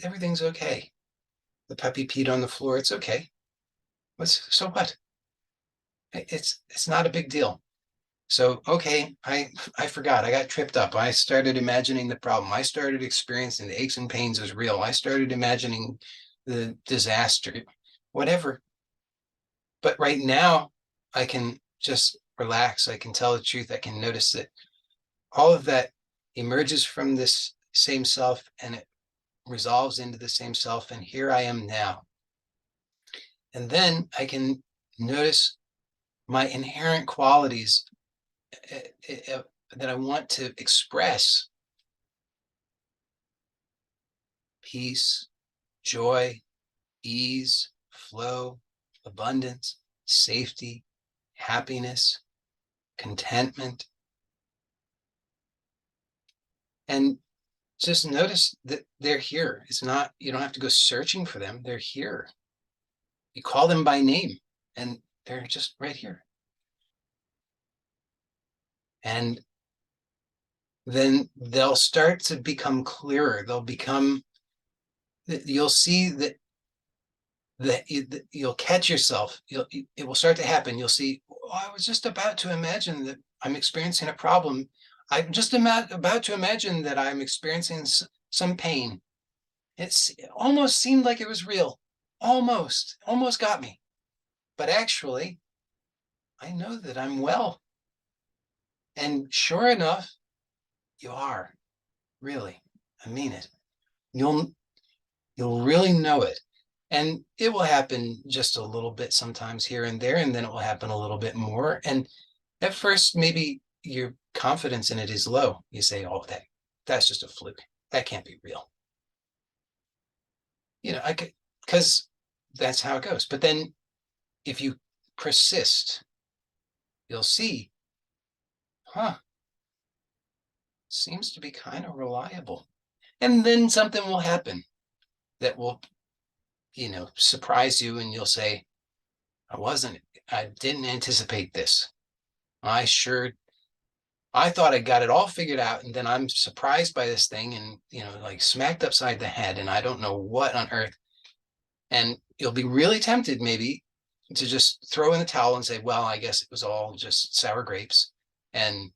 everything's okay. The puppy peed on the floor. It's okay. So what? It's not a big deal. So, okay, I forgot. I got tripped up. I started imagining the problem. I started experiencing the aches and pains as real. I started imagining the disaster, whatever. But right now, I can just relax. I can tell the truth. I can notice that all of that emerges from this same self and it resolves into the same self. And here I am now. And then I can notice my inherent qualities that I want to express: peace, joy, ease, flow, abundance, safety, happiness, contentment. And just notice that they're here. It's not, you don't have to go searching for them. They're here. You call them by name and they're just right here. And then they'll start to become clearer. You'll see that you'll catch yourself. It will start to happen. You'll see, oh, I was just about to imagine that I'm experiencing a problem. I'm just about to imagine that I'm experiencing some pain. It almost seemed like it was real. Almost got me. But actually, I know that I'm well. And sure enough, you are. Really. I mean it. You'll really know it. And it will happen just a little bit sometimes here and there, and then it will happen a little bit more. And at first, maybe your confidence in it is low. You say, oh, that's just a fluke. That can't be real. I could, because that's how it goes. But then if you persist, you'll see, seems to be kind of reliable. And then something will happen that will, surprise you, and you'll say, I didn't anticipate this. I thought I got it all figured out, and then I'm surprised by this thing and, like smacked upside the head, and I don't know what on earth. And you'll be really tempted maybe to just throw in the towel and say, well, I guess it was all just sour grapes, and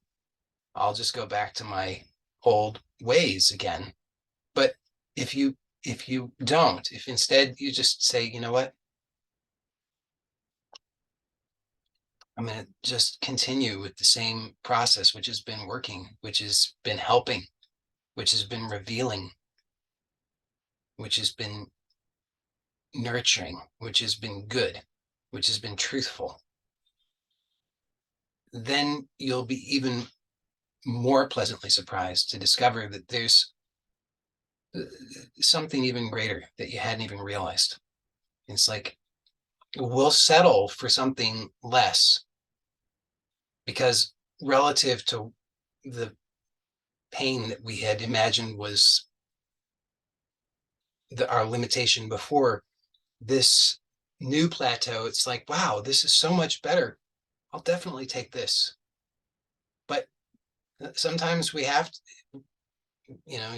I'll just go back to my old ways again. But if you don't, if instead you just say, you know what, I'm going to just continue with the same process, which has been working, which has been helping, which has been revealing, which has been nurturing, which has been good, which has been truthful, then you'll be even more pleasantly surprised to discover that there's something even greater that you hadn't even realized. It's like, we'll settle for something less because relative to the pain that we had imagined was our limitation before, this new plateau, it's like, wow, this is so much better. I'll definitely take this. But sometimes we have to,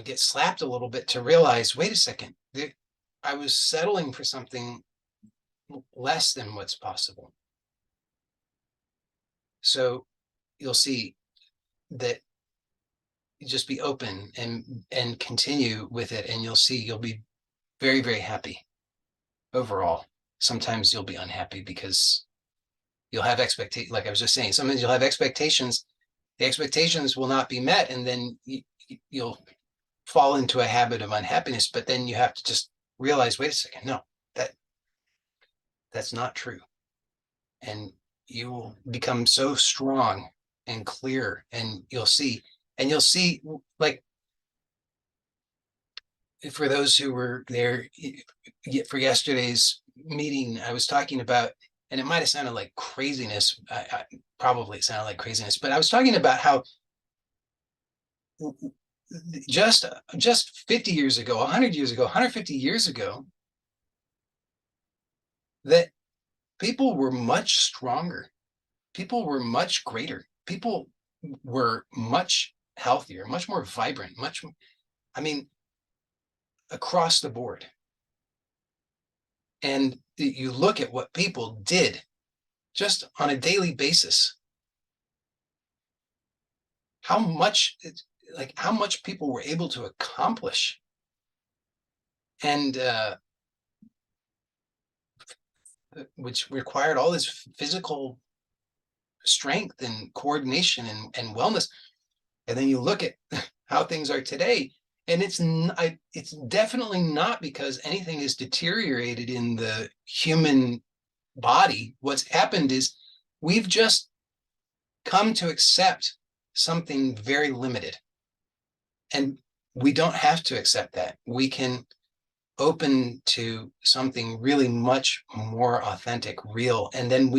get slapped a little bit to realize, wait a second, I was settling for something less than what's possible. So you'll see that you just be open and continue with it, and you'll see you'll be very, very happy overall. Sometimes you'll be unhappy because you'll have expectations. Like I was just saying, sometimes you'll have expectations. The expectations will not be met, and then you'll fall into a habit of unhappiness. But then you have to just realize, wait a second, no, that's not true. And you will become so strong and clear, and you'll see, like, for those who were there for yesterday's meeting, I was talking about, and it might have sounded like craziness. Probably it sounded like craziness, but I was talking about how just 50 years ago, 100 years ago, 150 years ago, that people were much stronger. People were much greater. People were much healthier, much more vibrant, I mean, across the board. And you look at what people did just on a daily basis, how much people were able to accomplish, and which required all this physical strength and coordination and wellness. And then you look at how things are today, and it's definitely not because anything has deteriorated in the human body. What's happened is we've just come to accept something very limited, and we don't have to accept that. We can open to something really much more authentic, real, and then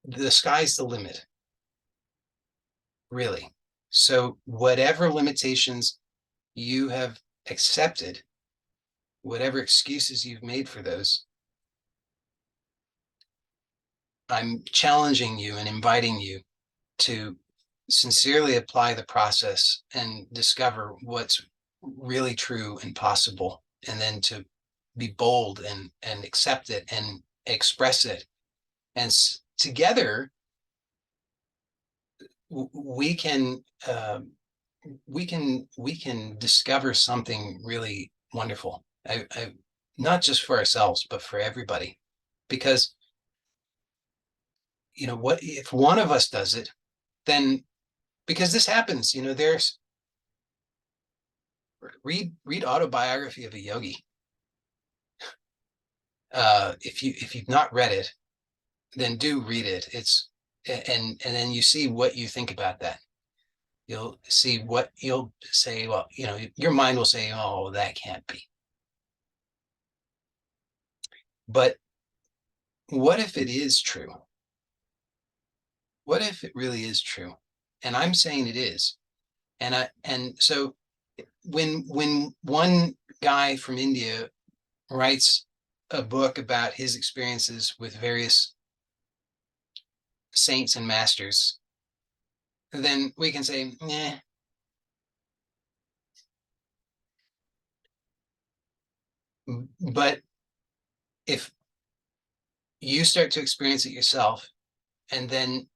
the sky's the limit, really. So whatever limitations you have accepted, whatever excuses you've made for those, I'm challenging you and inviting you to sincerely apply the process and discover what's really true and possible, and then to be bold and accept it and express it. And together we can we can discover something really wonderful. Not just for ourselves, but for everybody. Because what if one of us does it, then, because this happens, there's read Autobiography of a Yogi. If you've not read it, then do read it. And then you see what you think about that. You'll see what you'll say. Well, your mind will say, "Oh, that can't be." But what if it is true? What if it really is true? And I'm saying it is. And so when one guy from India writes a book about his experiences with various saints and masters, then we can say, "Eh." But if you start to experience it yourself, and then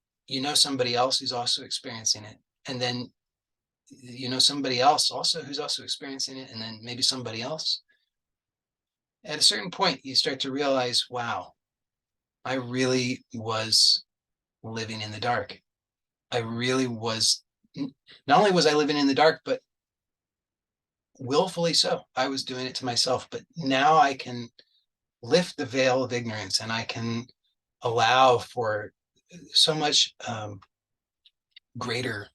somebody else who's also experiencing it, and then somebody else also who's also experiencing it, and then maybe somebody else, at a certain point you start to realize, wow, I really was living in the dark. I really was. Not only was I living in the dark, but willfully so. I was doing it to myself. But now I can lift the veil of ignorance, and I can allow for so much greater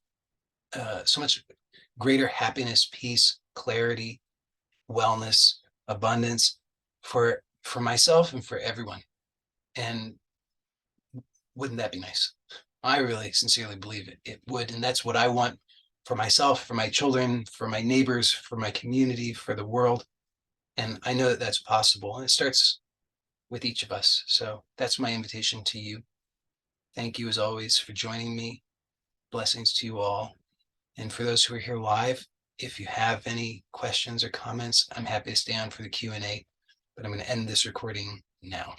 so much greater happiness, peace, clarity, wellness, abundance for myself and for everyone. And wouldn't that be nice? I really sincerely believe it would. And that's what I want for myself, for my children, for my neighbors, for my community, for the world. And I know that that's possible. And it starts with each of us. So that's my invitation to you. Thank you as always for joining me. Blessings to you all. And for those who are here live, if you have any questions or comments, I'm happy to stay on for the Q&A, but I'm going to end this recording now.